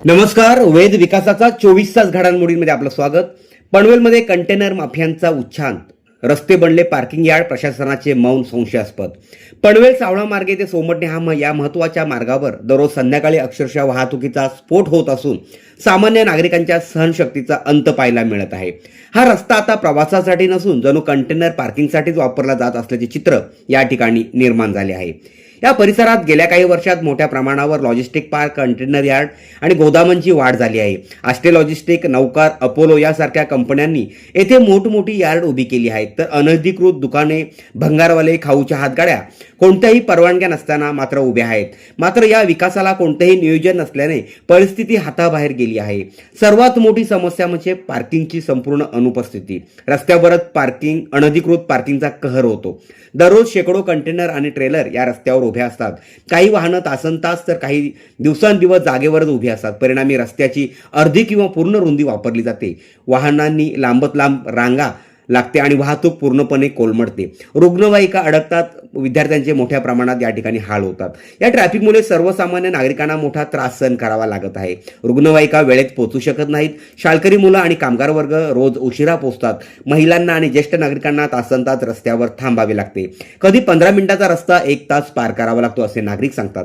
नमस्कार. वेद विकासाचा 24 तास घडामोडींमध्ये आपलं स्वागत. पनवेलमध्ये कंटेनर माफियांचा उच्चांत. रस्ते बनले पार्किंग यार्ड, प्रशासनाचे मौन संशयास्पद. पनवेल सावळा मार्गे ते सोमटणे या महत्त्वाच्या मार्गावर दररोज संध्याकाळी अक्षरशः वाहतुकीचा स्फोट होत असून सामान्य नागरिकांच्या सहनशक्तीचा अंत पाहायला मिळत आहे. हा रस्ता आता प्रवासासाठी नसून जणू कंटेनर पार्किंगसाठीच वापरला जात असल्याचे चित्र या ठिकाणी निर्माण झाले आहे. या परिसरात गेल्या काही वर्षात मोठ्या प्रमाणावर लॉजिस्टिक पार्क, कंटेनर यार्ड आणि गोदामांची वाढ झाली आहे. आष्टे लॉजिस्टिक, नौकार, अपोलो यासारख्या कंपन्यांनी येथे मोठमोठी यार्ड उभी केली आहेत. तर अनधिकृत दुकाने, भंगारवाले, खाऊच्या हातगाड्या कोणत्याही परवानग्या नसताना मात्र उभ्या आहेत. मात्र या विकासाला कोणतेही नियोजन नसल्याने परिस्थिती हाताबाहेर गेली आहे. सर्वात मोठी समस्या म्हणजे पार्किंगची संपूर्ण अनुपस्थिती. रस्त्यावरच अनधिकृत पार्किंगचा कहर होतो. दररोज शेकडो कंटेनर आणि ट्रेलर या रस्त्यावर उभे असतात. काही वाहनं तासनतास तर काही दिवसांदिवस जागेवरच उभी असतात. परिणामी रस्त्याची अर्धी किंवा पूर्ण रुंदी वापरली जाते. वाहनांनी लांबत लांब रांगा लागते आणि वाहतूक पूर्णपणे कोलमडते. रुग्णवाहिका अडकतात. विद्यार्थ्यांचे मोठ्या प्रमाणात या ठिकाणी हाल होतात. या ट्रॅफिकमुळे सर्वसामान्य नागरिकांना मोठा त्रास सहन करावा लागत आहे. रुग्णवाहिका वेळेत पोहोचू शकत नाहीत. शाळकरी मुलं आणि कामगार वर्ग रोज उशिरा पोहोचतात. महिलांना आणि ज्येष्ठ नागरिकांना तासनतास रस्त्यावर थांबावे लागते. कधी 15 मिनिटाचा रस्ता 1 तास पार करावा लागतो असे नागरिक सांगतात.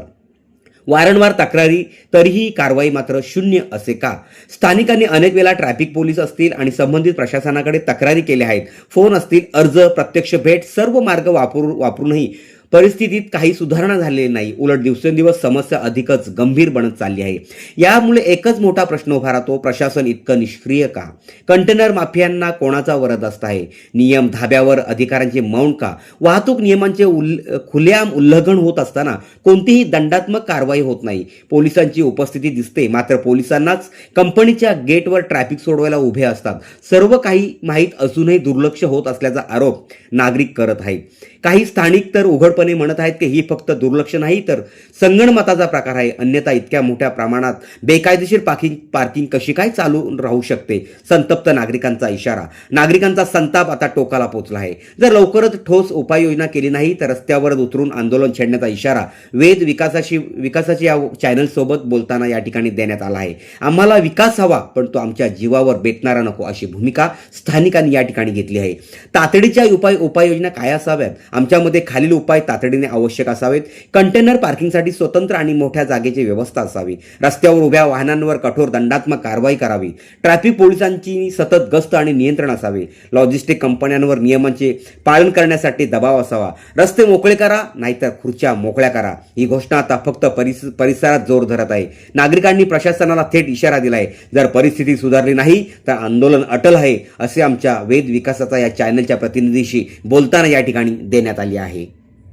वारंवार तक्रारी तरीही कारवाई मात्र शून्य असे का? स्थानिकांनी अनेक वेळा ट्रॅफिक पोलीस असतील आणि संबंधित प्रशासनाकडे तक्रारी केल्या आहेत. फोन असतील, अर्ज, प्रत्यक्ष भेट सर्व मार्ग वापरूनही परिस्थितीत काही सुधारणा झालेली नाही. उलट दिवसेंदिवस समस्या अधिकच गंभीर बनत चालली आहे. यामुळे एकच मोठा प्रश्न उभा राहतो, प्रशासन इतकं निष्क्रिय का? कंटेनर माफियांना कोणाचा वरदहस्त आहे? नियम धाब्यावर अधिकाऱ्यांचे मौन का? वाहतूक नियमांचे खुलेआम उल्लंघन होत असताना कोणतीही दंडात्मक कारवाई होत नाही. पोलिसांची उपस्थिती दिसते, मात्र पोलिसांनाच कंपनीच्या गेटवर ट्रॅफिक सोडवायला उभे असतात. सर्व काही माहीत असूनही दुर्लक्ष होत असल्याचा आरोप नागरिक करत आहेत. काही स्थानिक तर उघडपणे म्हणत आहेत की ही फक्त दुर्लक्ष नाही तर संगणमताचा प्रकार आहे. अन्यथा इतक्या मोठ्या प्रमाणात बेकायदेशीर पार्किंग कशी काय चालू राहू शकते? संतप्त नागरिकांचा इशारा. नागरिकांचा संताप आता टोकाला पोहोचला आहे. जर लवकरच ठोस उपाययोजना केली नाही तर रस्त्यावर उतरून आंदोलन छेडण्याचा इशारा वेद विकासाची या चॅनल सोबत बोलताना या ठिकाणी देण्यात आला आहे. आम्हाला विकास हवा, पण तो आमच्या जीवावर बेतणारा नको, अशी भूमिका स्थानिकांनी या ठिकाणी घेतली आहे. तातडीच्या उपाययोजना काय असाव्यात? आमच्यामध्ये खालील उपाय तातडीने आवश्यक असावेत. कंटेनर पार्किंगसाठी स्वतंत्र आणि मोठ्या जागेची व्यवस्था असावी. रस्त्यावर उभ्या वाहनांवर कठोर दंडात्मक कारवाई करावी. ट्रॅफिक पोलिसांची सतत गस्त आणि नियंत्रण असावे. लॉजिस्टिक कंपन्यांवर नियमांचे पालन करण्यासाठी दबाव असावा. रस्ते मोकळे करा, नाहीतर खुर्च्या मोकळ्या करा. ही घोषणा आता फक्त परिसरात जोर धरत आहे. नागरिकांनी प्रशासनाला थेट इशारा दिलाय, जर परिस्थिती सुधारली नाही तर आंदोलन अटल आहे, असे आमच्या वेद विकासाचा या चॅनलच्या प्रतिनिधीशी बोलताना या ठिकाणी देण्यात आली आहे.